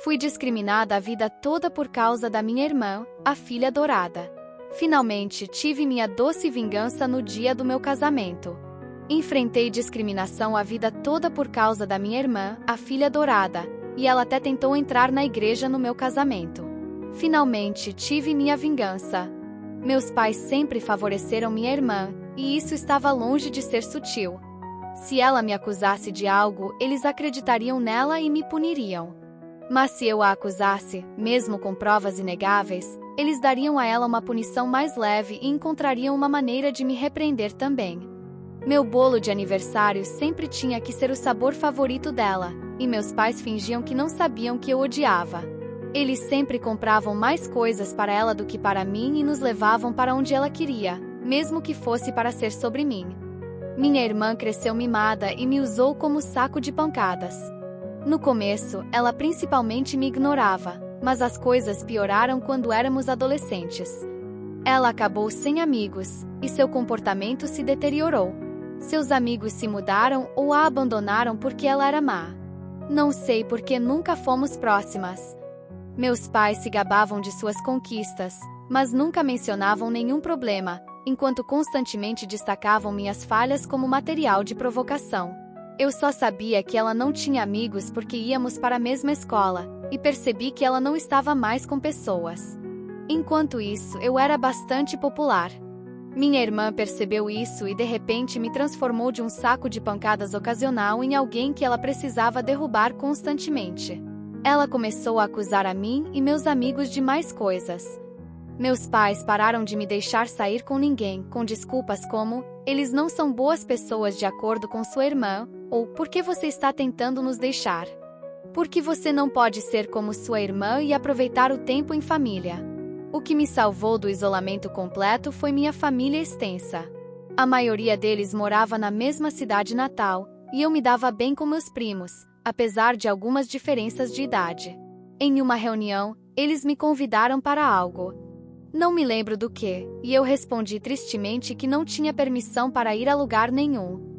Fui discriminada a vida toda por causa da minha irmã, a filha dourada. Finalmente tive minha doce vingança no dia do meu casamento. Enfrentei discriminação a vida toda por causa da minha irmã, a filha dourada, e ela até tentou entrar na igreja no meu casamento. Finalmente tive minha vingança. Meus pais sempre favoreceram minha irmã, e isso estava longe de ser sutil. Se ela me acusasse de algo, eles acreditariam nela e me puniriam. Mas se eu a acusasse, mesmo com provas inegáveis, eles dariam a ela uma punição mais leve e encontrariam uma maneira de me repreender também. Meu bolo de aniversário sempre tinha que ser o sabor favorito dela, e meus pais fingiam que não sabiam que eu odiava. Eles sempre compravam mais coisas para ela do que para mim e nos levavam para onde ela queria, mesmo que fosse para ser sobre mim. Minha irmã cresceu mimada e me usou como saco de pancadas. No começo, ela principalmente me ignorava, mas as coisas pioraram quando éramos adolescentes. Ela acabou sem amigos, e seu comportamento se deteriorou. Seus amigos se mudaram ou a abandonaram porque ela era má. Não sei porque nunca fomos próximas. Meus pais se gabavam de suas conquistas, mas nunca mencionavam nenhum problema, enquanto constantemente destacavam minhas falhas como material de provocação. Eu só sabia que ela não tinha amigos porque íamos para a mesma escola, e percebi que ela não estava mais com pessoas. Enquanto isso, eu era bastante popular. Minha irmã percebeu isso e de repente me transformou de um saco de pancadas ocasional em alguém que ela precisava derrubar constantemente. Ela começou a acusar a mim e meus amigos de mais coisas. Meus pais pararam de me deixar sair com ninguém, com desculpas como: eles não são boas pessoas de acordo com sua irmã, ou por que você está tentando nos deixar? Por que você não pode ser como sua irmã e aproveitar o tempo em família? O que me salvou do isolamento completo foi minha família extensa. A maioria deles morava na mesma cidade natal, e eu me dava bem com meus primos, apesar de algumas diferenças de idade. Em uma reunião, eles me convidaram para algo. Não me lembro do que, e eu respondi tristemente que não tinha permissão para ir a lugar nenhum.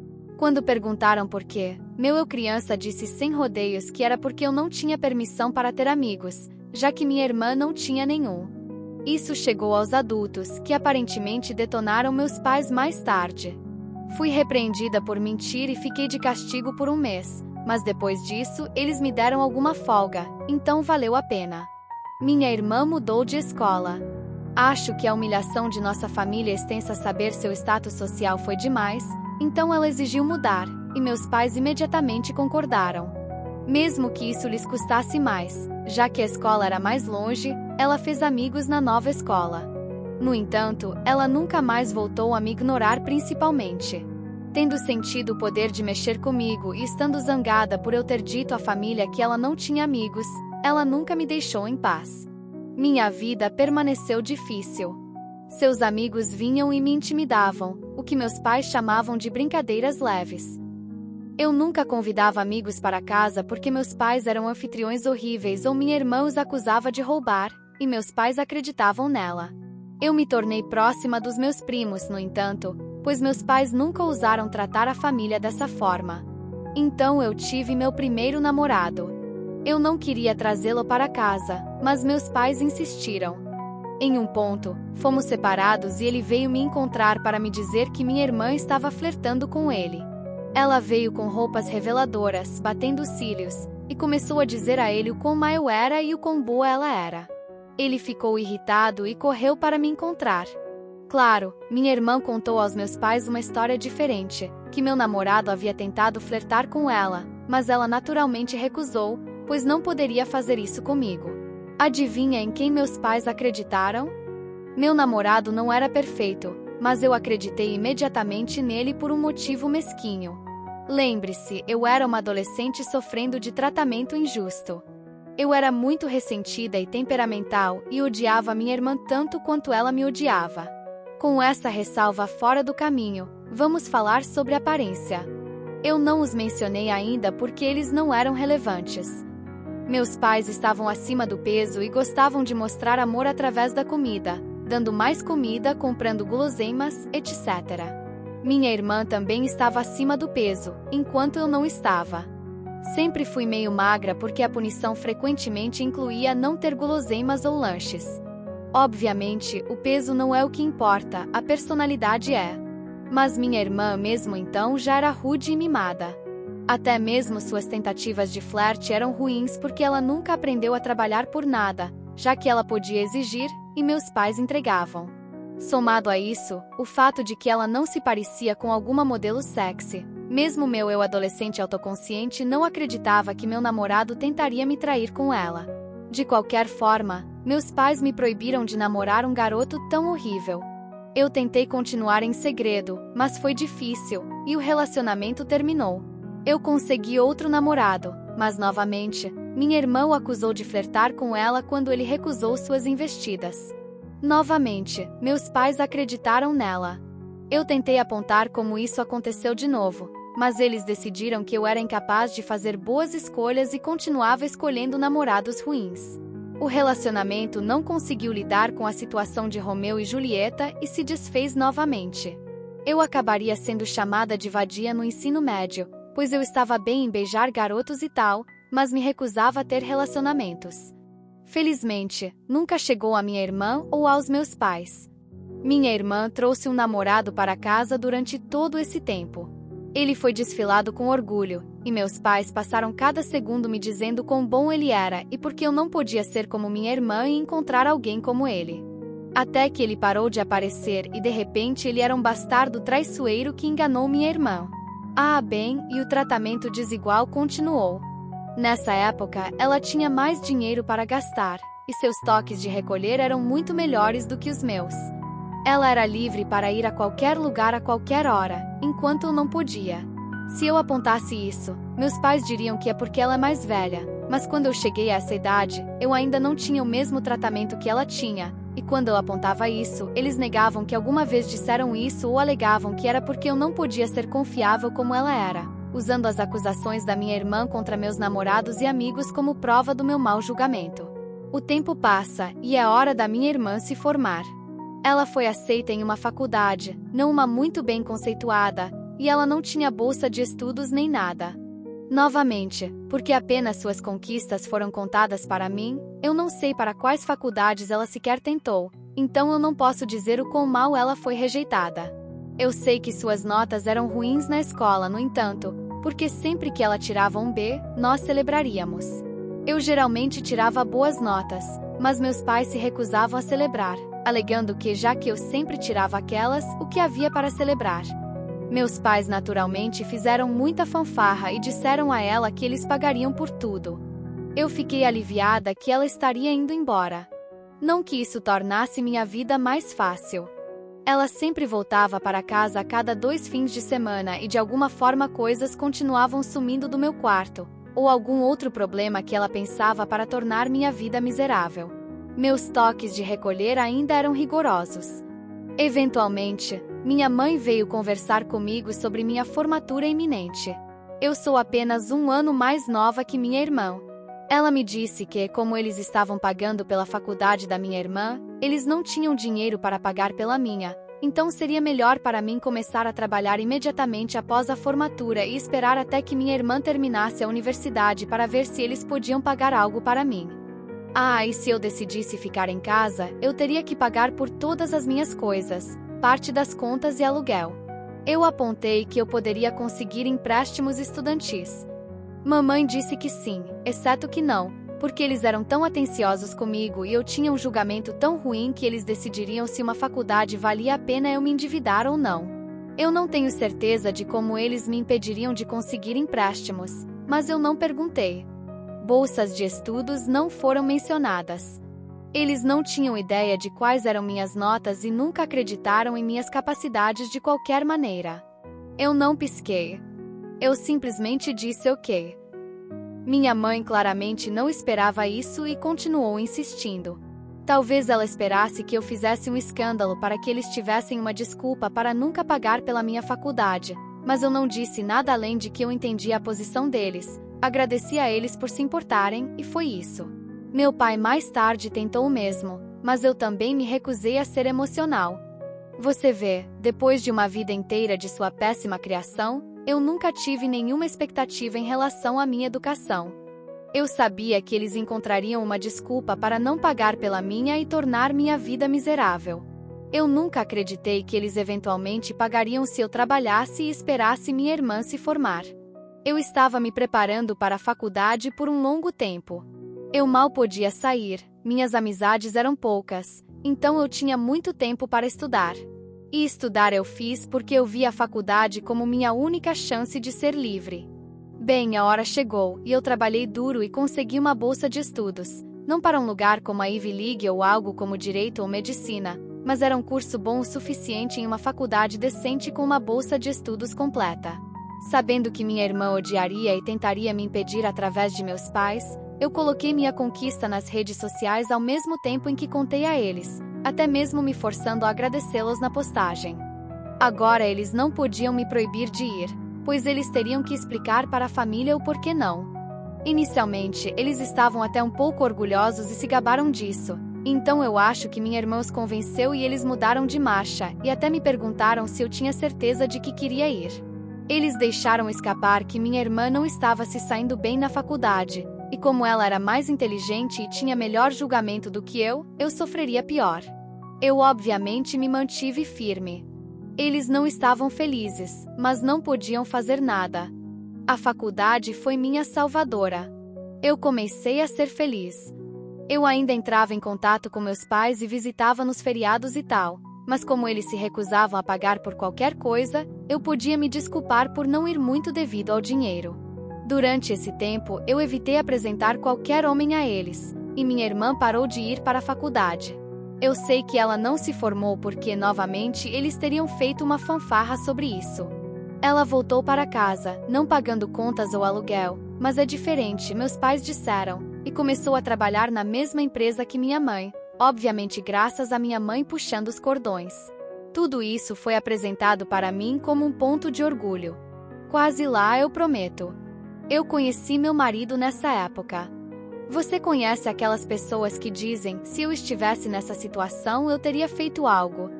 Quando perguntaram por quê, eu criança disse sem rodeios que era porque eu não tinha permissão para ter amigos, já que minha irmã não tinha nenhum. Isso chegou aos adultos, que aparentemente detonaram meus pais mais tarde. Fui repreendida por mentir e fiquei de castigo por um mês, mas depois disso, eles me deram alguma folga, então valeu a pena. Minha irmã mudou de escola. Acho que a humilhação de nossa família extensa saber seu status social foi demais, então ela exigiu mudar, e meus pais imediatamente concordaram. Mesmo que isso lhes custasse mais, já que a escola era mais longe, ela fez amigos na nova escola. No entanto, ela nunca mais voltou a me ignorar principalmente. Tendo sentido o poder de mexer comigo e estando zangada por eu ter dito à família que ela não tinha amigos, ela nunca me deixou em paz. Minha vida permaneceu difícil. Seus amigos vinham e me intimidavam, o que meus pais chamavam de brincadeiras leves. Eu nunca convidava amigos para casa porque meus pais eram anfitriões horríveis ou minha irmã os acusava de roubar, e meus pais acreditavam nela. Eu me tornei próxima dos meus primos, no entanto, pois meus pais nunca ousaram tratar a família dessa forma. Então eu tive meu primeiro namorado. Eu não queria trazê-lo para casa, mas meus pais insistiram. Em um ponto, fomos separados e ele veio me encontrar para me dizer que minha irmã estava flertando com ele. Ela veio com roupas reveladoras, batendo os cílios, e começou a dizer a ele o quão má eu era e o quão boa ela era. Ele ficou irritado e correu para me encontrar. Claro, minha irmã contou aos meus pais uma história diferente, que meu namorado havia tentado flertar com ela, mas ela naturalmente recusou, pois não poderia fazer isso comigo. Adivinha em quem meus pais acreditaram? Meu namorado não era perfeito, mas eu acreditei imediatamente nele por um motivo mesquinho. Lembre-se, eu era uma adolescente sofrendo de tratamento injusto. Eu era muito ressentida e temperamental e odiava minha irmã tanto quanto ela me odiava. Com essa ressalva fora do caminho, vamos falar sobre aparência. Eu não os mencionei ainda porque eles não eram relevantes. Meus pais estavam acima do peso e gostavam de mostrar amor através da comida, dando mais comida, comprando guloseimas, etc. Minha irmã também estava acima do peso, enquanto eu não estava. Sempre fui meio magra porque a punição frequentemente incluía não ter guloseimas ou lanches. Obviamente, o peso não é o que importa, a personalidade é. Mas minha irmã, mesmo então, já era rude e mimada. Até mesmo suas tentativas de flerte eram ruins porque ela nunca aprendeu a trabalhar por nada, já que ela podia exigir, e meus pais entregavam. Somado a isso, o fato de que ela não se parecia com alguma modelo sexy. Mesmo meu eu adolescente autoconsciente não acreditava que meu namorado tentaria me trair com ela. De qualquer forma, meus pais me proibiram de namorar um garoto tão horrível. Eu tentei continuar em segredo, mas foi difícil, e o relacionamento terminou. Eu consegui outro namorado, mas novamente, minha irmã o acusou de flertar com ela quando ele recusou suas investidas. Novamente, meus pais acreditaram nela. Eu tentei apontar como isso aconteceu de novo, mas eles decidiram que eu era incapaz de fazer boas escolhas e continuava escolhendo namorados ruins. O relacionamento não conseguiu lidar com a situação de Romeu e Julieta e se desfez novamente. Eu acabaria sendo chamada de vadia no ensino médio, pois eu estava bem em beijar garotos e tal, mas me recusava a ter relacionamentos. Felizmente, nunca chegou à minha irmã ou aos meus pais. Minha irmã trouxe um namorado para casa durante todo esse tempo. Ele foi desfilado com orgulho, e meus pais passaram cada segundo me dizendo quão bom ele era e porque eu não podia ser como minha irmã e encontrar alguém como ele. Até que ele parou de aparecer e de repente ele era um bastardo traiçoeiro que enganou minha irmã. Bem, e o tratamento desigual continuou. Nessa época, ela tinha mais dinheiro para gastar, e seus toques de recolher eram muito melhores do que os meus. Ela era livre para ir a qualquer lugar a qualquer hora, enquanto eu não podia. Se eu apontasse isso, meus pais diriam que é porque ela é mais velha, mas quando eu cheguei a essa idade, eu ainda não tinha o mesmo tratamento que ela tinha, e quando eu apontava isso, eles negavam que alguma vez disseram isso ou alegavam que era porque eu não podia ser confiável como ela era, usando as acusações da minha irmã contra meus namorados e amigos como prova do meu mau julgamento. O tempo passa, e é hora da minha irmã se formar. Ela foi aceita em uma faculdade, não uma muito bem conceituada, e ela não tinha bolsa de estudos nem nada. Novamente, porque apenas suas conquistas foram contadas para mim, eu não sei para quais faculdades ela sequer tentou, então eu não posso dizer o quão mal ela foi rejeitada. Eu sei que suas notas eram ruins na escola, no entanto, porque sempre que ela tirava um B, nós celebraríamos. Eu geralmente tirava boas notas, mas meus pais se recusavam a celebrar, alegando que já que eu sempre tirava aquelas, o que havia para celebrar? Meus pais naturalmente fizeram muita fanfarra e disseram a ela que eles pagariam por tudo. Eu fiquei aliviada que ela estaria indo embora. Não que isso tornasse minha vida mais fácil. Ela sempre voltava para casa a cada 2 fins de semana e de alguma forma coisas continuavam sumindo do meu quarto, ou algum outro problema que ela pensava para tornar minha vida miserável. Meus toques de recolher ainda eram rigorosos. Eventualmente, minha mãe veio conversar comigo sobre minha formatura iminente. Eu sou apenas 1 ano mais nova que minha irmã. Ela me disse que, como eles estavam pagando pela faculdade da minha irmã, eles não tinham dinheiro para pagar pela minha, então seria melhor para mim começar a trabalhar imediatamente após a formatura e esperar até que minha irmã terminasse a universidade para ver se eles podiam pagar algo para mim. E se eu decidisse ficar em casa, eu teria que pagar por todas as minhas coisas, parte das contas e aluguel. Eu apontei que eu poderia conseguir empréstimos estudantis. Mamãe disse que sim, exceto que não, porque eles eram tão atenciosos comigo e eu tinha um julgamento tão ruim que eles decidiriam se uma faculdade valia a pena eu me endividar ou não. Eu não tenho certeza de como eles me impediriam de conseguir empréstimos, mas eu não perguntei. Bolsas de estudos não foram mencionadas. Eles não tinham ideia de quais eram minhas notas e nunca acreditaram em minhas capacidades de qualquer maneira. Eu não pisquei. Eu simplesmente disse ok. Minha mãe claramente não esperava isso e continuou insistindo. Talvez ela esperasse que eu fizesse um escândalo para que eles tivessem uma desculpa para nunca pagar pela minha faculdade, mas eu não disse nada além de que eu entendia a posição deles, agradeci a eles por se importarem, e foi isso. Meu pai mais tarde tentou o mesmo, mas eu também me recusei a ser emocional. Você vê, depois de uma vida inteira de sua péssima criação, Eu nunca tive nenhuma expectativa em relação à minha educação. Eu sabia que eles encontrariam uma desculpa para não pagar pela minha e tornar minha vida miserável. Eu nunca acreditei que eles eventualmente pagariam se eu trabalhasse e esperasse minha irmã se formar. Eu estava me preparando para a faculdade por um longo tempo. Eu mal podia sair, minhas amizades eram poucas, então eu tinha muito tempo para estudar. E estudar eu fiz porque eu vi a faculdade como minha única chance de ser livre. Bem, a hora chegou, e eu trabalhei duro e consegui uma bolsa de estudos, não para um lugar como a Ivy League ou algo como Direito ou Medicina, mas era um curso bom o suficiente em uma faculdade decente com uma bolsa de estudos completa. Sabendo que minha irmã odiaria e tentaria me impedir através de meus pais, eu coloquei minha conquista nas redes sociais ao mesmo tempo em que contei a eles, até mesmo me forçando a agradecê-los na postagem. Agora eles não podiam me proibir de ir, pois eles teriam que explicar para a família o porquê não. Inicialmente, eles estavam até um pouco orgulhosos e se gabaram disso, então eu acho que minha irmã os convenceu e eles mudaram de marcha, e até me perguntaram se eu tinha certeza de que queria ir. Eles deixaram escapar que minha irmã não estava se saindo bem na faculdade, e como ela era mais inteligente e tinha melhor julgamento do que eu sofreria pior. Eu obviamente me mantive firme. Eles não estavam felizes, mas não podiam fazer nada. A faculdade foi minha salvadora. Eu comecei a ser feliz. Eu ainda entrava em contato com meus pais e visitava nos feriados e tal, mas como eles se recusavam a pagar por qualquer coisa, eu podia me desculpar por não ir muito devido ao dinheiro. Durante esse tempo, eu evitei apresentar qualquer homem a eles, e minha irmã parou de ir para a faculdade. Eu sei que ela não se formou porque, novamente, eles teriam feito uma fanfarra sobre isso. Ela voltou para casa, não pagando contas ou aluguel, mas é diferente, meus pais disseram, e começou a trabalhar na mesma empresa que minha mãe, obviamente graças a minha mãe puxando os cordões. Tudo isso foi apresentado para mim como um ponto de orgulho. Quase lá, eu prometo. Eu conheci meu marido nessa época. Você conhece aquelas pessoas que dizem, se eu estivesse nessa situação eu teria feito algo.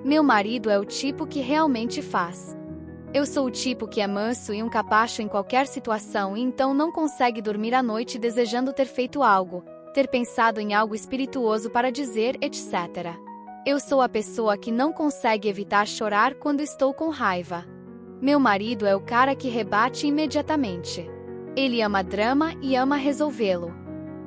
Meu marido é o tipo que realmente faz. Eu sou o tipo que é manso e um capacho em qualquer situação e então não consegue dormir à noite desejando ter feito algo, ter pensado em algo espirituoso para dizer, etc. Eu sou a pessoa que não consegue evitar chorar quando estou com raiva. Meu marido é o cara que rebate imediatamente. Ele ama drama e ama resolvê-lo.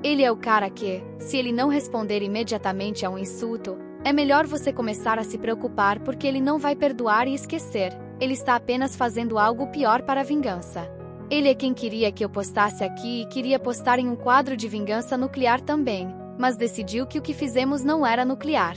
Ele é o cara que, se ele não responder imediatamente a um insulto, é melhor você começar a se preocupar porque ele não vai perdoar e esquecer, ele está apenas fazendo algo pior para a vingança. Ele é quem queria que eu postasse aqui e queria postar em um quadro de vingança nuclear também, mas decidiu que o que fizemos não era nuclear.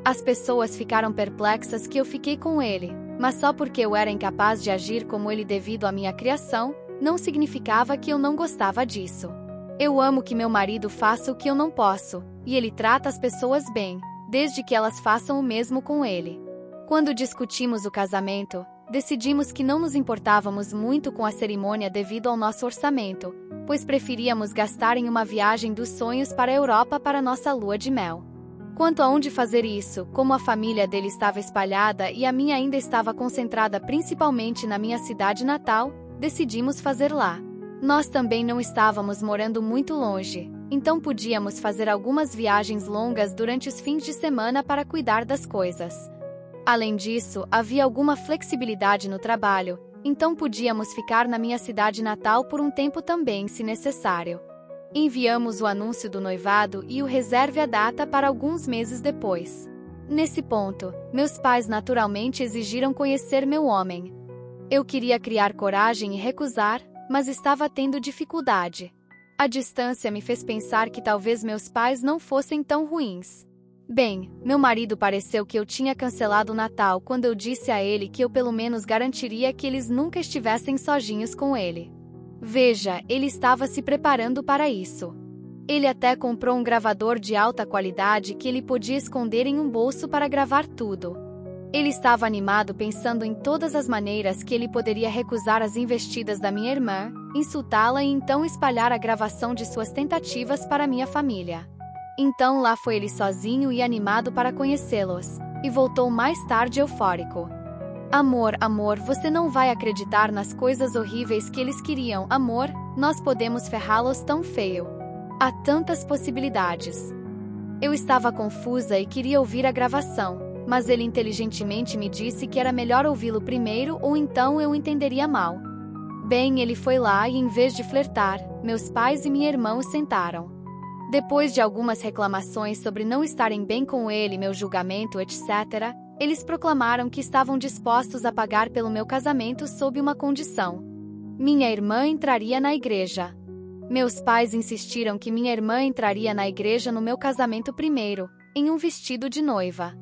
As pessoas ficaram perplexas que eu fiquei com ele, mas só porque eu era incapaz de agir como ele devido à minha criação, não significava que eu não gostava disso. Eu amo que meu marido faça o que eu não posso, e ele trata as pessoas bem, desde que elas façam o mesmo com ele. Quando discutimos o casamento, decidimos que não nos importávamos muito com a cerimônia devido ao nosso orçamento, pois preferíamos gastar em uma viagem dos sonhos para a Europa para nossa lua de mel. Quanto a onde fazer isso, como a família dele estava espalhada e a minha ainda estava concentrada principalmente na minha cidade natal, decidimos fazer lá. Nós também não estávamos morando muito longe, então podíamos fazer algumas viagens longas durante os fins de semana para cuidar das coisas. Além disso, havia alguma flexibilidade no trabalho, então podíamos ficar na minha cidade natal por um tempo também, se necessário. Enviamos o anúncio do noivado e o reserve a data para alguns meses depois. Nesse ponto, meus pais naturalmente exigiram conhecer meu homem. Eu queria criar coragem e recusar, mas estava tendo dificuldade. A distância me fez pensar que talvez meus pais não fossem tão ruins. Bem, meu marido pareceu que eu tinha cancelado o Natal quando eu disse a ele que eu pelo menos garantiria que eles nunca estivessem sozinhos com ele. Veja, ele estava se preparando para isso. Ele até comprou um gravador de alta qualidade que ele podia esconder em um bolso para gravar tudo. Ele estava animado pensando em todas as maneiras que ele poderia recusar as investidas da minha irmã, insultá-la e então espalhar a gravação de suas tentativas para minha família. Então lá foi ele sozinho e animado para conhecê-los, e voltou mais tarde eufórico. Amor, amor, você não vai acreditar nas coisas horríveis que eles queriam. Amor, nós podemos ferrá-los tão feio. Há tantas possibilidades. Eu estava confusa e queria ouvir a gravação, mas ele inteligentemente me disse que era melhor ouvi-lo primeiro ou então eu entenderia mal. Bem, ele foi lá e em vez de flertar, meus pais e minha irmã o sentaram. Depois de algumas reclamações sobre não estarem bem com ele, meu julgamento, etc., eles proclamaram que estavam dispostos a pagar pelo meu casamento sob uma condição. Minha irmã entraria na igreja. Meus pais insistiram que minha irmã entraria na igreja no meu casamento primeiro, em um vestido de noiva.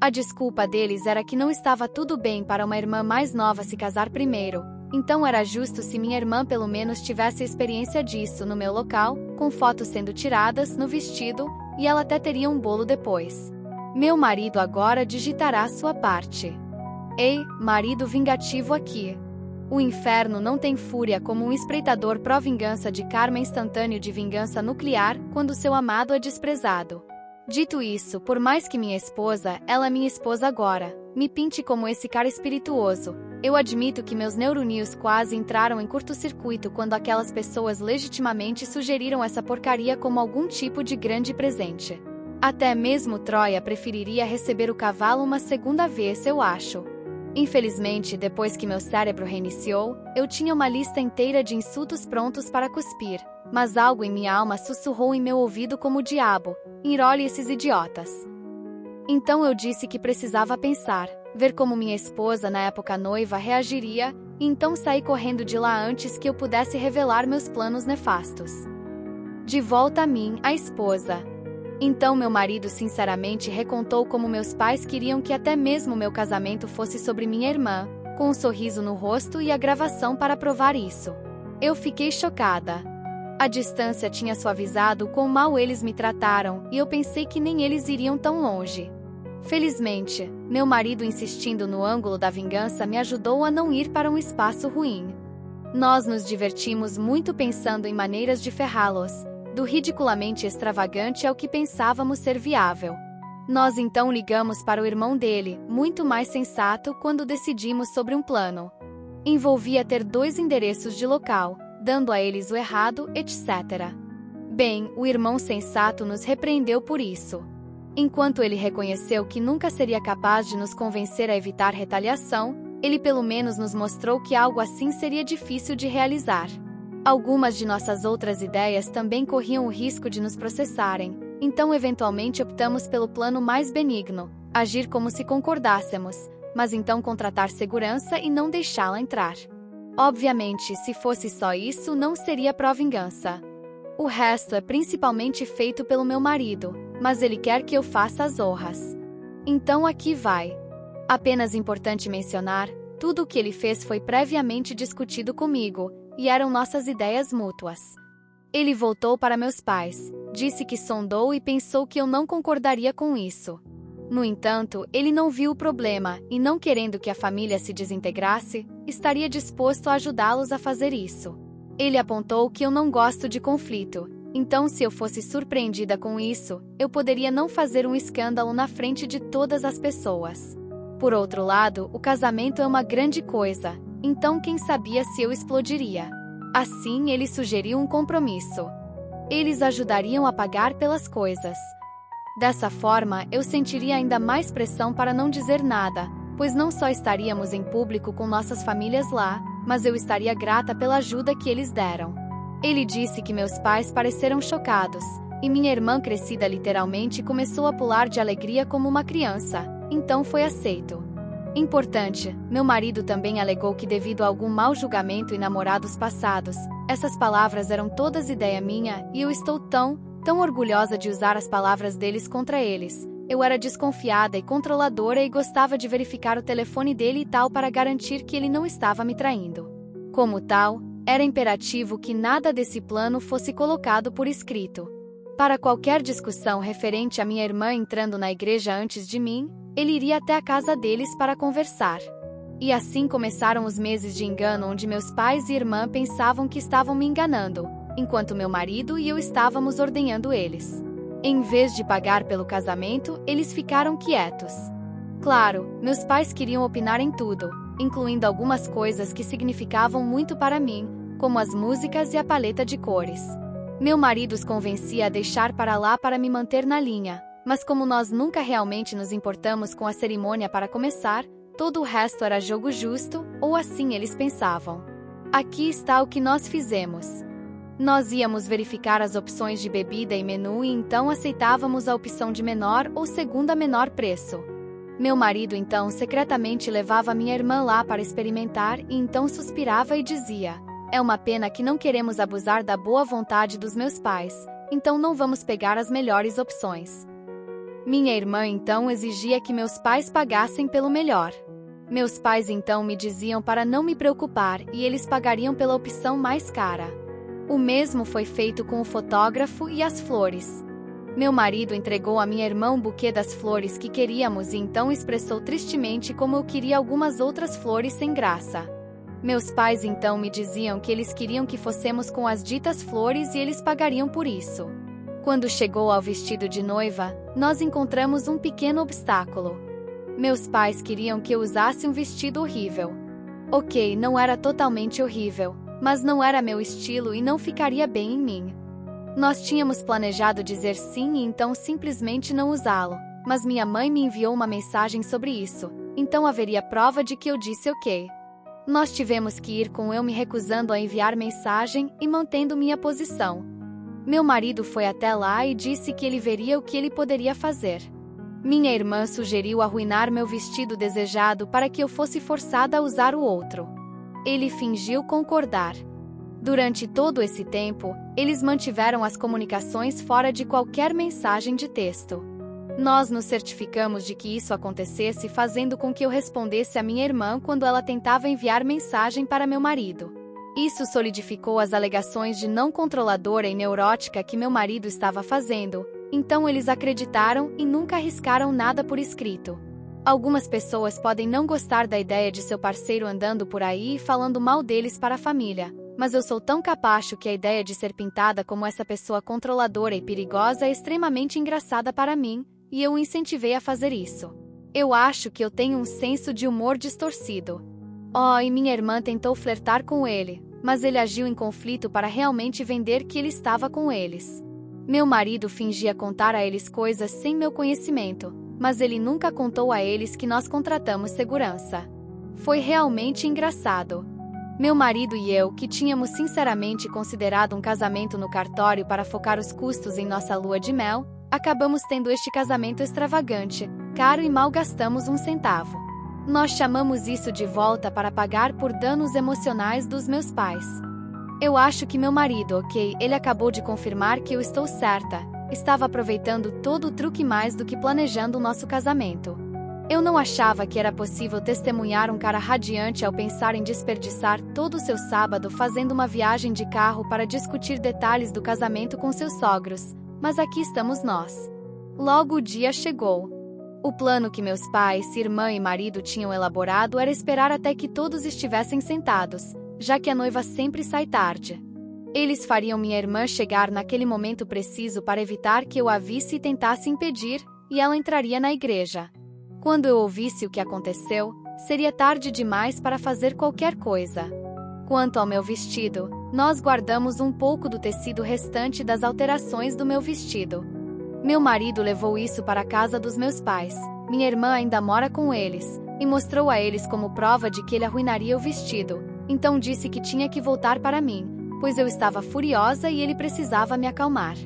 A desculpa deles era que não estava tudo bem para uma irmã mais nova se casar primeiro, então era justo se minha irmã pelo menos tivesse a experiência disso no meu local, com fotos sendo tiradas, no vestido, e ela até teria um bolo depois. Meu marido agora digitará sua parte. Ei, marido vingativo aqui. O inferno não tem fúria como um espreitador pró-vingança de karma instantâneo de vingança nuclear quando seu amado é desprezado. Dito isso, por mais que minha esposa, ela é minha esposa agora, me pinte como esse cara espirituoso, eu admito que meus neurônios quase entraram em curto-circuito quando aquelas pessoas legitimamente sugeriram essa porcaria como algum tipo de grande presente. Até mesmo Troia preferiria receber o cavalo uma segunda vez, eu acho. Infelizmente, depois que meu cérebro reiniciou, eu tinha uma lista inteira de insultos prontos para cuspir, mas algo em minha alma sussurrou em meu ouvido como o diabo: enrole esses idiotas. Então eu disse que precisava pensar, ver como minha esposa, na época noiva, reagiria, e então saí correndo de lá antes que eu pudesse revelar meus planos nefastos. De volta a mim, a esposa. Então meu marido sinceramente recontou como meus pais queriam que até mesmo meu casamento fosse sobre minha irmã, com um sorriso no rosto e a gravação para provar isso. Eu fiquei chocada. A distância tinha suavizado o quão mal eles me trataram, e eu pensei que nem eles iriam tão longe. Felizmente, meu marido insistindo no ângulo da vingança me ajudou a não ir para um espaço ruim. Nós nos divertimos muito pensando em maneiras de ferrá-los, do ridiculamente extravagante ao que pensávamos ser viável. Nós então ligamos para o irmão dele, muito mais sensato, quando decidimos sobre um plano. Envolvia ter 2 endereços de local, dando a eles o errado, etc. Bem, o irmão sensato nos repreendeu por isso. Enquanto ele reconheceu que nunca seria capaz de nos convencer a evitar retaliação, ele pelo menos nos mostrou que algo assim seria difícil de realizar. Algumas de nossas outras ideias também corriam o risco de nos processarem, então eventualmente optamos pelo plano mais benigno, agir como se concordássemos, mas então contratar segurança e não deixá-la entrar. Obviamente, se fosse só isso, não seria pró-vingança. O resto é principalmente feito pelo meu marido, mas ele quer que eu faça as honras. Então aqui vai. Apenas importante mencionar, tudo o que ele fez foi previamente discutido comigo, e eram nossas ideias mútuas. Ele voltou para meus pais, disse que sondou e pensou que eu não concordaria com isso. No entanto, ele não viu o problema e, não querendo que a família se desintegrasse, estaria disposto a ajudá-los a fazer isso. Ele apontou que eu não gosto de conflito, então se eu fosse surpreendida com isso, eu poderia não fazer um escândalo na frente de todas as pessoas. Por outro lado, o casamento é uma grande coisa, então quem sabia se eu explodiria. Assim, ele sugeriu um compromisso. Eles ajudariam a pagar pelas coisas. Dessa forma, eu sentiria ainda mais pressão para não dizer nada, pois não só estaríamos em público com nossas famílias lá, mas eu estaria grata pela ajuda que eles deram. Ele disse que meus pais pareceram chocados, e minha irmã crescida literalmente começou a pular de alegria como uma criança, então foi aceito. Importante, meu marido também alegou que devido a algum mau julgamento e namorados passados, essas palavras eram todas ideia minha e eu estou tão orgulhosa de usar as palavras deles contra eles. Eu era desconfiada e controladora e gostava de verificar o telefone dele e tal para garantir que ele não estava me traindo. Como tal, era imperativo que nada desse plano fosse colocado por escrito. Para qualquer discussão referente a minha irmã entrando na igreja antes de mim, ele iria até a casa deles para conversar. E assim começaram os meses de engano onde meus pais e irmã pensavam que estavam me enganando, enquanto meu marido e eu estávamos ordenhando eles. Em vez de pagar pelo casamento, eles ficaram quietos. Claro, meus pais queriam opinar em tudo, incluindo algumas coisas que significavam muito para mim, como as músicas e a paleta de cores. Meu marido os convencia a deixar para lá para me manter na linha, mas como nós nunca realmente nos importamos com a cerimônia para começar, todo o resto era jogo justo, ou assim eles pensavam. Aqui está o que nós fizemos. Nós íamos verificar as opções de bebida e menu e então aceitávamos a opção de menor ou segunda menor preço. Meu marido então secretamente levava minha irmã lá para experimentar e então suspirava e dizia: "É uma pena que não queremos abusar da boa vontade dos meus pais, então não vamos pegar as melhores opções." Minha irmã então exigia que meus pais pagassem pelo melhor. Meus pais então me diziam para não me preocupar e eles pagariam pela opção mais cara. O mesmo foi feito com o fotógrafo e as flores. Meu marido entregou a minha irmã um buquê das flores que queríamos e então expressou tristemente como eu queria algumas outras flores sem graça. Meus pais então me diziam que eles queriam que fossemos com as ditas flores e eles pagariam por isso. Quando chegou ao vestido de noiva, nós encontramos um pequeno obstáculo. Meus pais queriam que eu usasse um vestido horrível. Ok, não era totalmente horrível, mas não era meu estilo e não ficaria bem em mim. Nós tínhamos planejado dizer sim e então simplesmente não usá-lo, mas minha mãe me enviou uma mensagem sobre isso, então haveria prova de que eu disse ok. Nós tivemos que ir com eu me recusando a enviar mensagem e mantendo minha posição. Meu marido foi até lá e disse que ele veria o que ele poderia fazer. Minha irmã sugeriu arruinar meu vestido desejado para que eu fosse forçada a usar o outro. Ele fingiu concordar. Durante todo esse tempo, eles mantiveram as comunicações fora de qualquer mensagem de texto. Nós nos certificamos de que isso acontecesse fazendo com que eu respondesse a minha irmã quando ela tentava enviar mensagem para meu marido. Isso solidificou as alegações de não controladora e neurótica que meu marido estava fazendo, então eles acreditaram e nunca arriscaram nada por escrito. Algumas pessoas podem não gostar da ideia de seu parceiro andando por aí e falando mal deles para a família, mas eu sou tão capacho que a ideia de ser pintada como essa pessoa controladora e perigosa é extremamente engraçada para mim, e eu o incentivei a fazer isso. Eu acho que eu tenho um senso de humor distorcido. Oh, e minha irmã tentou flertar com ele, mas ele agiu em conflito para realmente vender que ele estava com eles. Meu marido fingia contar a eles coisas sem meu conhecimento, mas ele nunca contou a eles que nós contratamos segurança. Foi realmente engraçado. Meu marido e eu, que tínhamos sinceramente considerado um casamento no cartório para focar os custos em nossa lua de mel, acabamos tendo este casamento extravagante, caro e mal gastamos um centavo. Nós chamamos isso de volta para pagar por danos emocionais dos meus pais. Eu acho que meu marido, ok, ele acabou de confirmar que eu estou certa, estava aproveitando todo o truque mais do que planejando o nosso casamento. Eu não achava que era possível testemunhar um cara radiante ao pensar em desperdiçar todo o seu sábado fazendo uma viagem de carro para discutir detalhes do casamento com seus sogros, mas aqui estamos nós. Logo o dia chegou. O plano que meus pais, irmã e marido tinham elaborado era esperar até que todos estivessem sentados, já que a noiva sempre sai tarde. Eles fariam minha irmã chegar naquele momento preciso para evitar que eu a visse e tentasse impedir, e ela entraria na igreja. Quando eu ouvisse o que aconteceu, seria tarde demais para fazer qualquer coisa. Quanto ao meu vestido, nós guardamos um pouco do tecido restante das alterações do meu vestido. Meu marido levou isso para a casa dos meus pais, minha irmã ainda mora com eles, e mostrou a eles como prova de que ele arruinaria o vestido, então disse que tinha que voltar para mim, pois eu estava furiosa e ele precisava me acalmar.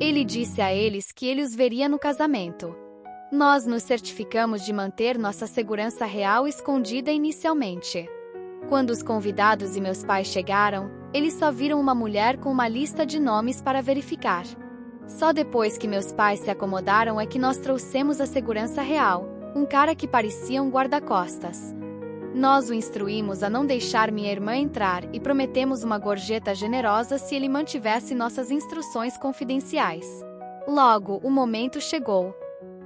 Ele disse a eles que ele os veria no casamento. Nós nos certificamos de manter nossa segurança real escondida inicialmente. Quando os convidados e meus pais chegaram, eles só viram uma mulher com uma lista de nomes para verificar. Só depois que meus pais se acomodaram é que nós trouxemos a segurança real, um cara que parecia um guarda-costas. Nós o instruímos a não deixar minha irmã entrar e prometemos uma gorjeta generosa se ele mantivesse nossas instruções confidenciais. Logo, o momento chegou.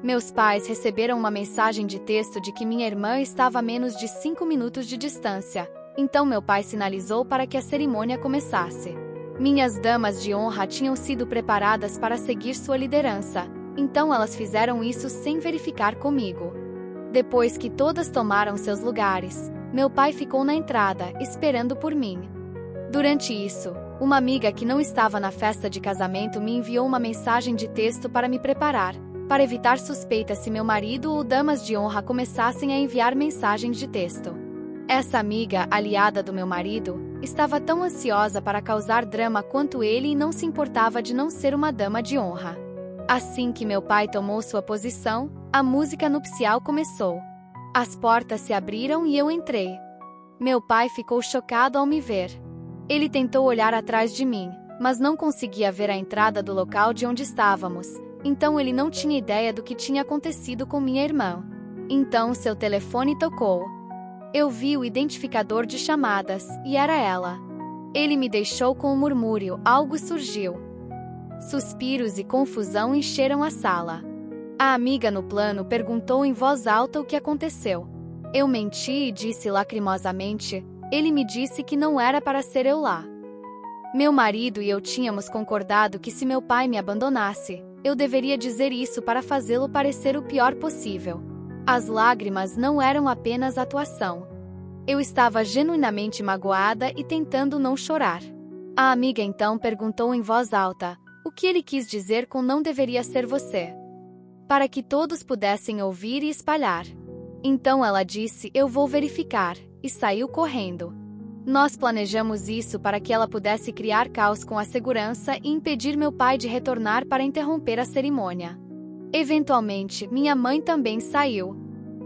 Meus pais receberam uma mensagem de texto de que minha irmã estava a menos de 5 minutos de distância, então meu pai sinalizou para que a cerimônia começasse. Minhas damas de honra tinham sido preparadas para seguir sua liderança, então elas fizeram isso sem verificar comigo. Depois que todas tomaram seus lugares, meu pai ficou na entrada, esperando por mim. Durante isso, uma amiga que não estava na festa de casamento me enviou uma mensagem de texto para me preparar, para evitar suspeitas se meu marido ou damas de honra começassem a enviar mensagens de texto. Essa amiga, aliada do meu marido, estava tão ansiosa para causar drama quanto ele e não se importava de não ser uma dama de honra. Assim que meu pai tomou sua posição, a música nupcial começou. As portas se abriram e eu entrei. Meu pai ficou chocado ao me ver. Ele tentou olhar atrás de mim, mas não conseguia ver a entrada do local de onde estávamos, então ele não tinha ideia do que tinha acontecido com minha irmã. Então seu telefone tocou. Eu vi o identificador de chamadas, e era ela. Ele me deixou com um murmúrio, algo surgiu. Suspiros e confusão encheram a sala. A amiga no plano perguntou em voz alta o que aconteceu. Eu menti e disse lacrimosamente, ele me disse que não era para ser eu lá. Meu marido e eu tínhamos concordado que se meu pai me abandonasse, eu deveria dizer isso para fazê-lo parecer o pior possível. As lágrimas não eram apenas atuação. Eu estava genuinamente magoada e tentando não chorar. A amiga então perguntou em voz alta, o que ele quis dizer com não deveria ser você? Para que todos pudessem ouvir e espalhar. Então ela disse, eu vou verificar, e saiu correndo. Nós planejamos isso para que ela pudesse criar caos com a segurança e impedir meu pai de retornar para interromper a cerimônia. Eventualmente, minha mãe também saiu.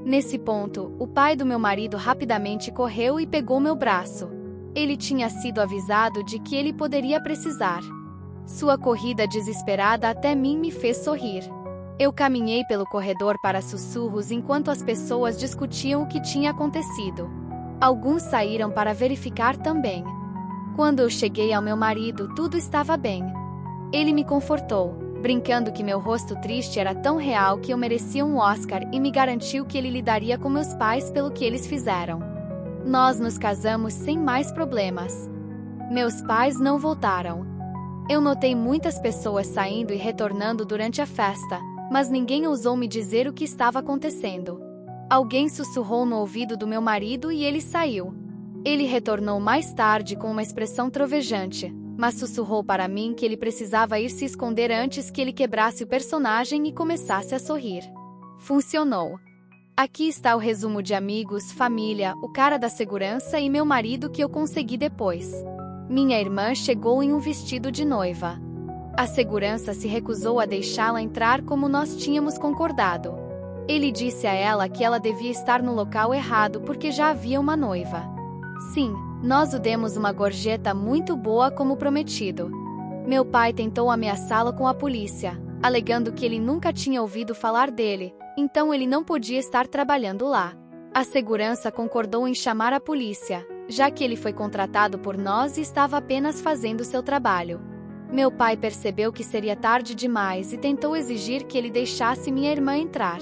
Nesse ponto, o pai do meu marido rapidamente correu e pegou meu braço. Ele tinha sido avisado de que ele poderia precisar. Sua corrida desesperada até mim me fez sorrir. Eu caminhei pelo corredor para sussurros enquanto as pessoas discutiam o que tinha acontecido. Alguns saíram para verificar também. Quando eu cheguei ao meu marido, tudo estava bem. Ele me confortou, brincando que meu rosto triste era tão real que eu merecia um Oscar e me garantiu que ele lidaria com meus pais pelo que eles fizeram. Nós nos casamos sem mais problemas. Meus pais não voltaram. Eu notei muitas pessoas saindo e retornando durante a festa, mas ninguém ousou me dizer o que estava acontecendo. Alguém sussurrou no ouvido do meu marido e ele saiu. Ele retornou mais tarde com uma expressão trovejante, mas sussurrou para mim que ele precisava ir se esconder antes que ele quebrasse o personagem e começasse a sorrir. Funcionou. Aqui está o resumo de amigos, família, o cara da segurança e meu marido que eu consegui depois. Minha irmã chegou em um vestido de noiva. A segurança se recusou a deixá-la entrar como nós tínhamos concordado. Ele disse a ela que ela devia estar no local errado porque já havia uma noiva. Sim, nós o demos uma gorjeta muito boa como prometido. Meu pai tentou ameaçá-lo com a polícia, alegando que ele nunca tinha ouvido falar dele, então ele não podia estar trabalhando lá. A segurança concordou em chamar a polícia, já que ele foi contratado por nós e estava apenas fazendo seu trabalho. Meu pai percebeu que seria tarde demais e tentou exigir que ele deixasse minha irmã entrar.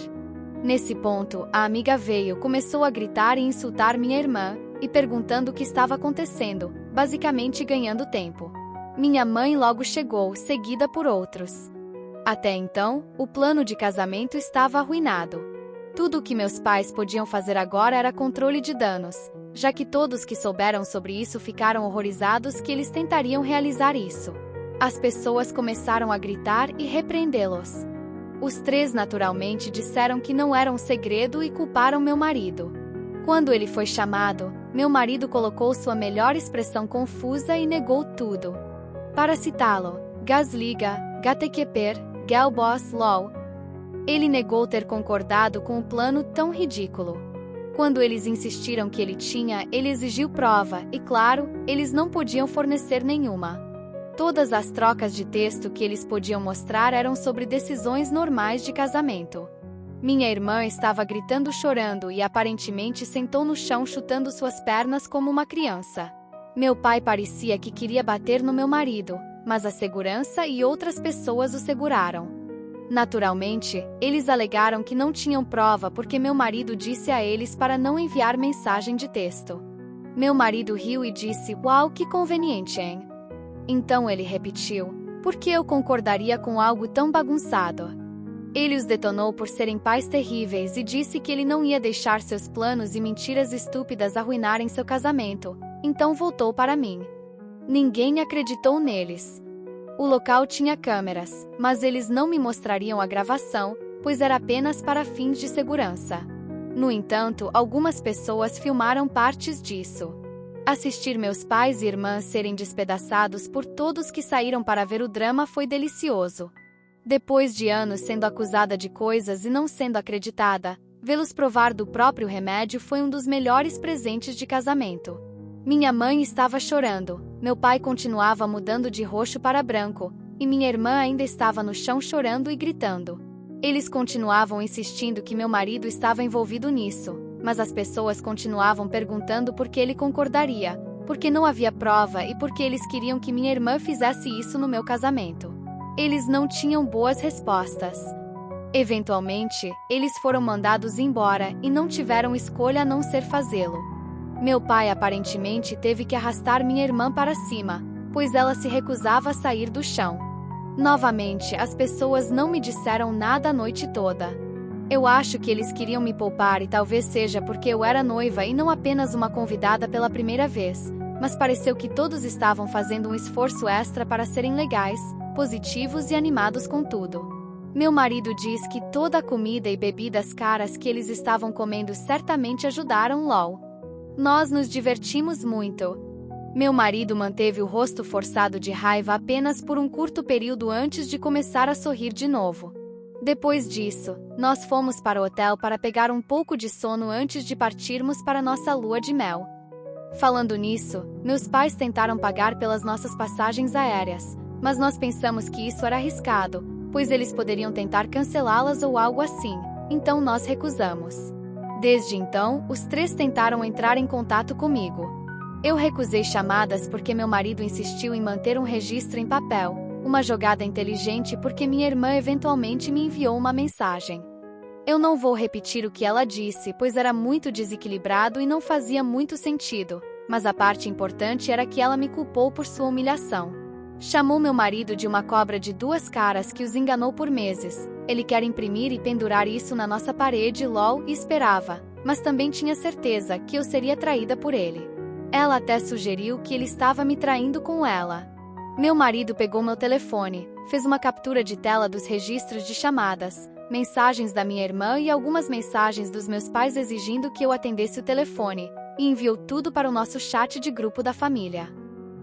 Nesse ponto, a amiga veio, começou a gritar e insultar minha irmã, e perguntando o que estava acontecendo, basicamente ganhando tempo. Minha mãe logo chegou, seguida por outros. Até então, o plano de casamento estava arruinado. Tudo o que meus pais podiam fazer agora era controle de danos, já que todos que souberam sobre isso ficaram horrorizados que eles tentariam realizar isso. As pessoas começaram a gritar e repreendê-los. Os três naturalmente disseram que não era um segredo e culparam meu marido. Quando ele foi chamado, meu marido colocou sua melhor expressão confusa e negou tudo. Para citá-lo, Gasliga, Gatekeeper, Gelboss Law. Ele negou ter concordado com o plano tão ridículo. Quando eles insistiram que ele tinha, ele exigiu prova, e claro, eles não podiam fornecer nenhuma. Todas as trocas de texto que eles podiam mostrar eram sobre decisões normais de casamento. Minha irmã estava gritando chorando e aparentemente sentou no chão chutando suas pernas como uma criança. Meu pai parecia que queria bater no meu marido, mas a segurança e outras pessoas o seguraram. Naturalmente, eles alegaram que não tinham prova porque meu marido disse a eles para não enviar mensagem de texto. Meu marido riu e disse, uau, que conveniente, hein? Então ele repetiu, por que eu concordaria com algo tão bagunçado? Ele os detonou por serem pais terríveis e disse que ele não ia deixar seus planos e mentiras estúpidas arruinarem seu casamento, então voltou para mim. Ninguém acreditou neles. O local tinha câmeras, mas eles não me mostrariam a gravação, pois era apenas para fins de segurança. No entanto, algumas pessoas filmaram partes disso. Assistir meus pais e irmãs serem despedaçados por todos que saíram para ver o drama foi delicioso. Depois de anos sendo acusada de coisas e não sendo acreditada, vê-los provar do próprio remédio foi um dos melhores presentes de casamento. Minha mãe estava chorando, meu pai continuava mudando de roxo para branco, e minha irmã ainda estava no chão chorando e gritando. Eles continuavam insistindo que meu marido estava envolvido nisso, mas as pessoas continuavam perguntando por que ele concordaria, porque não havia prova e porque eles queriam que minha irmã fizesse isso no meu casamento. Eles não tinham boas respostas. Eventualmente, eles foram mandados embora e não tiveram escolha a não ser fazê-lo. Meu pai aparentemente teve que arrastar minha irmã para cima, pois ela se recusava a sair do chão. Novamente, as pessoas não me disseram nada a noite toda. Eu acho que eles queriam me poupar e talvez seja porque eu era noiva e não apenas uma convidada pela primeira vez, mas pareceu que todos estavam fazendo um esforço extra para serem legais, positivos e animados com tudo. Meu marido diz que toda a comida e bebidas caras que eles estavam comendo certamente ajudaram LOL. Nós nos divertimos muito. Meu marido manteve o rosto forçado de raiva apenas por um curto período antes de começar a sorrir de novo. Depois disso, nós fomos para o hotel para pegar um pouco de sono antes de partirmos para nossa lua de mel. Falando nisso, meus pais tentaram pagar pelas nossas passagens aéreas, mas nós pensamos que isso era arriscado, pois eles poderiam tentar cancelá-las ou algo assim, então nós recusamos. Desde então, os três tentaram entrar em contato comigo. Eu recusei chamadas porque meu marido insistiu em manter um registro em papel, uma jogada inteligente porque minha irmã eventualmente me enviou uma mensagem. Eu não vou repetir o que ela disse, pois era muito desequilibrado e não fazia muito sentido, mas a parte importante era que ela me culpou por sua humilhação. Chamou meu marido de uma cobra de duas caras que os enganou por meses. Ele quer imprimir e pendurar isso na nossa parede LOL e esperava, mas também tinha certeza que eu seria traída por ele. Ela até sugeriu que ele estava me traindo com ela. Meu marido pegou meu telefone, fez uma captura de tela dos registros de chamadas, mensagens da minha irmã e algumas mensagens dos meus pais exigindo que eu atendesse o telefone, e enviou tudo para o nosso chat de grupo da família.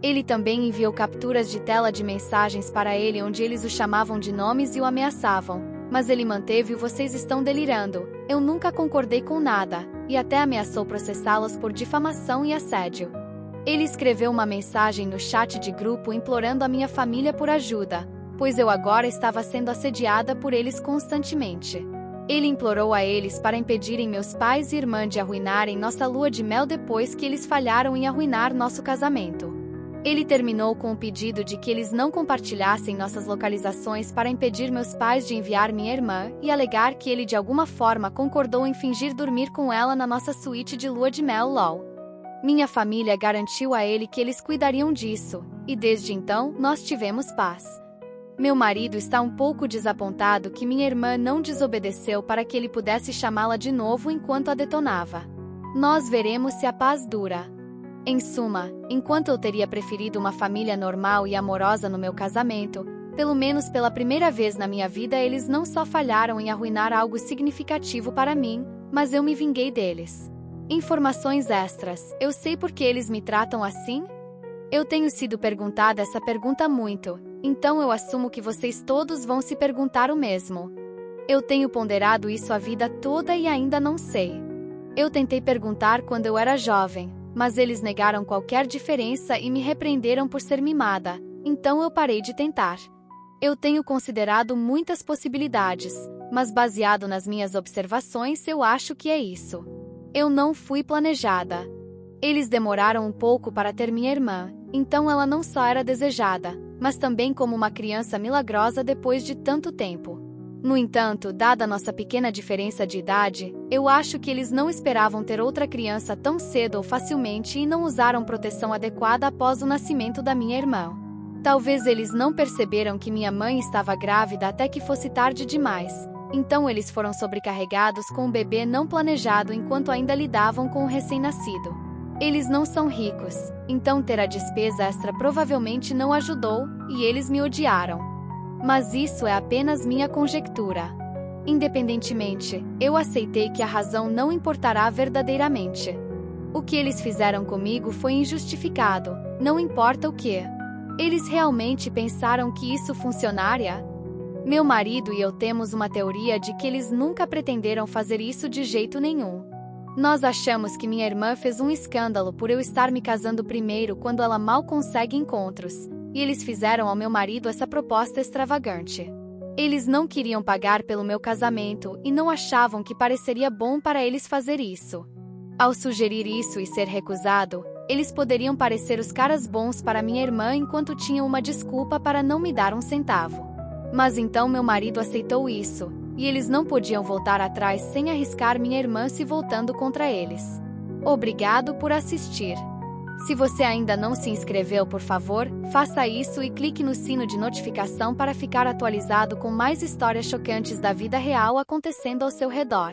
Ele também enviou capturas de tela de mensagens para ele onde eles o chamavam de nomes e o ameaçavam, mas ele manteve o "vocês estão delirando, eu nunca concordei com nada", e até ameaçou processá-los por difamação e assédio. Ele escreveu uma mensagem no chat de grupo implorando a minha família por ajuda, pois eu agora estava sendo assediada por eles constantemente. Ele implorou a eles para impedirem meus pais e irmã de arruinarem nossa lua de mel depois que eles falharam em arruinar nosso casamento. Ele terminou com o pedido de que eles não compartilhassem nossas localizações para impedir meus pais de enviar minha irmã e alegar que ele de alguma forma concordou em fingir dormir com ela na nossa suíte de lua de mel LOL. Minha família garantiu a ele que eles cuidariam disso, e desde então nós tivemos paz. Meu marido está um pouco desapontado que minha irmã não desobedeceu para que ele pudesse chamá-la de novo enquanto a detonava. Nós veremos se a paz dura. Em suma, enquanto eu teria preferido uma família normal e amorosa no meu casamento, pelo menos pela primeira vez na minha vida eles não só falharam em arruinar algo significativo para mim, mas eu me vinguei deles. Informações extras: eu sei por que eles me tratam assim? Eu tenho sido perguntada essa pergunta muito, então eu assumo que vocês todos vão se perguntar o mesmo. Eu tenho ponderado isso a vida toda e ainda não sei. Eu tentei perguntar quando eu era jovem, mas eles negaram qualquer diferença e me repreenderam por ser mimada, então eu parei de tentar. Eu tenho considerado muitas possibilidades, mas baseado nas minhas observações eu acho que é isso. Eu não fui planejada. Eles demoraram um pouco para ter minha irmã, então ela não só era desejada, mas também como uma criança milagrosa depois de tanto tempo. No entanto, dada nossa pequena diferença de idade, eu acho que eles não esperavam ter outra criança tão cedo ou facilmente e não usaram proteção adequada após o nascimento da minha irmã. Talvez eles não perceberam que minha mãe estava grávida até que fosse tarde demais, Então eles foram sobrecarregados com o bebê não planejado enquanto ainda lidavam com o recém-nascido. Eles não são ricos, então ter a despesa extra provavelmente não ajudou, e eles me odiaram. Mas isso é apenas minha conjectura. Independentemente, eu aceitei que a razão não importará verdadeiramente. O que eles fizeram comigo foi injustificado, não importa o que. Eles realmente pensaram que isso funcionaria? Meu marido e eu temos uma teoria de que eles nunca pretenderam fazer isso de jeito nenhum. Nós achamos que minha irmã fez um escândalo por eu estar me casando primeiro quando ela mal consegue encontros, e eles fizeram ao meu marido essa proposta extravagante. Eles não queriam pagar pelo meu casamento e não achavam que pareceria bom para eles fazer isso. Ao sugerir isso e ser recusado, eles poderiam parecer os caras bons para minha irmã enquanto tinham uma desculpa para não me dar um centavo. Mas então meu marido aceitou isso, e eles não podiam voltar atrás sem arriscar minha irmã se voltando contra eles. Obrigado por assistir. Se você ainda não se inscreveu, por favor, faça isso e clique no sino de notificação para ficar atualizado com mais histórias chocantes da vida real acontecendo ao seu redor.